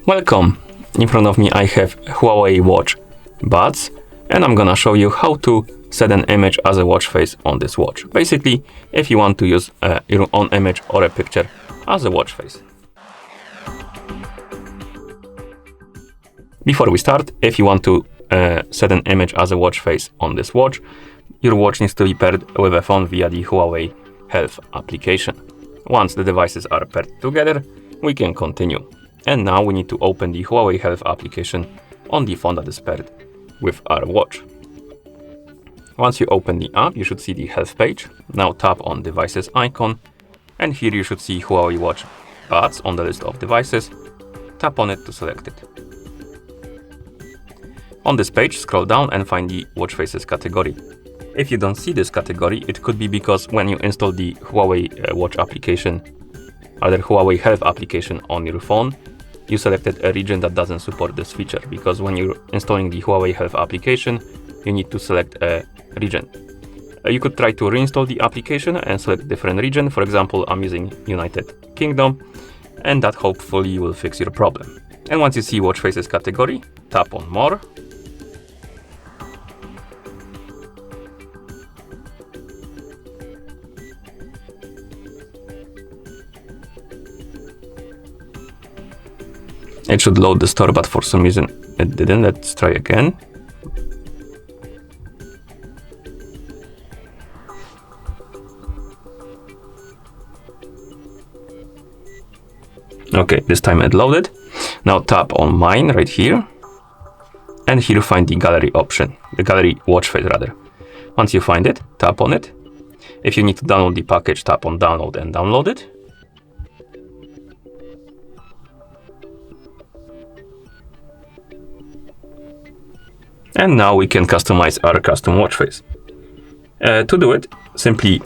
Welcome! In front of me I have HUAWEI Watch Buds, and I'm gonna show you how to set an image as a watch face on this watch. Basically, if you want to use your own image or a picture as a watch face. Before we start, if you want to set an image as a watch face on this watch, your watch needs to be paired with a phone via the HUAWEI Health application. Once the devices are paired together, we can continue. And now we need to open the HUAWEI Health application on the phone that is paired with our watch. Once you open the app, you should see the health page. Now tap on devices icon, and here you should see HUAWEI Watch Buds on the list of devices. Tap on it to select it. On this page, scroll down and find the watch faces category. If you don't see this category, it could be because when you install the HUAWEI Watch application, or the HUAWEI Health application on your phone, you selected a region that doesn't support this feature, because when you're installing the HUAWEI Health application, you need to select a region. You could try to reinstall the application and select a different region. For example, I'm using United Kingdom, and that hopefully will fix your problem. And once you see watch faces category, tap on more. It should load the store, but for some reason it didn't. Let's try again. Okay, this time it loaded. Now tap on mine right here, and here you find the gallery option, the gallery watch face rather. Once you find it, tap on it. If you need to download the package, tap on download and download it. And now we can customize our custom watch face. To do it, simply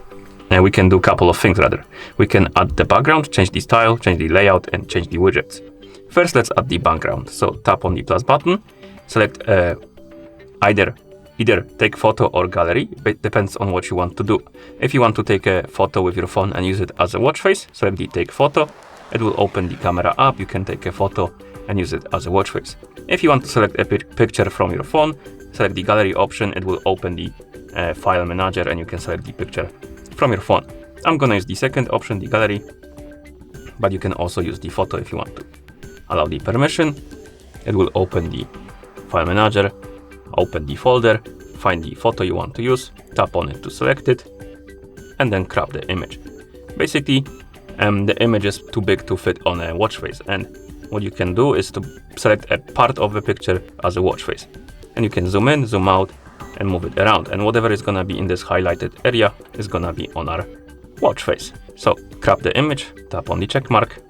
we can do a couple of things rather. We can add the background, change the style, change the layout, and change the widgets. First, let's add the background. So tap on the plus button, select either take photo or gallery. It depends on what you want to do. If you want to take a photo with your phone and use it as a watch face, select the take photo. It will open the camera app. You can take a photo and use it as a watch face. If you want to select a picture from your phone, select the gallery option. It will open the file manager and you can select the picture from your phone. I'm gonna use the second option, the gallery, but you can also use the photo if you want to. Allow the permission. It will open the file manager, open the folder, find the photo you want to use, tap on it to select it, and then crop the image. Basically, the image is too big to fit on a watch face, and what you can do is to select a part of the picture as a watch face. And you can zoom in, zoom out, and move it around. And whatever is gonna be in this highlighted area is gonna be on our watch face. So crop the image, tap on the check mark.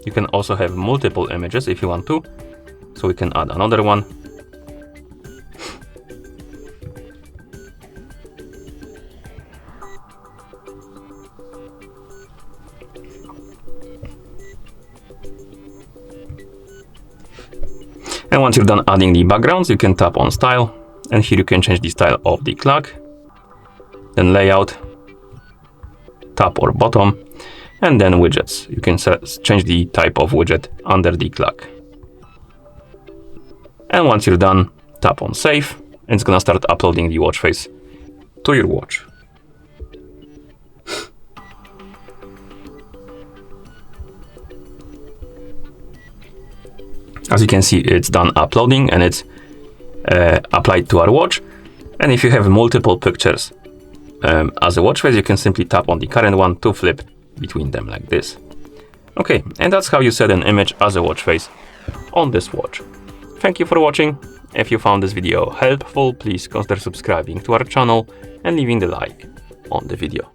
You can also have multiple images if you want to. So we can add another one. And once you're done adding the backgrounds, you can tap on style, and here you can change the style of the clock, then layout, top or bottom, and then widgets. You can change the type of widget under the clock. And once you're done, tap on save, and it's gonna start uploading the watch face to your watch. As you can see, it's done uploading and it's applied to our watch. And if you have multiple pictures as a watch face, you can simply tap on the current one to flip between them like this. Okay, and that's how you set an image as a watch face on this watch. Thank you for watching. If you found this video helpful, please consider subscribing to our channel and leaving the like on the video.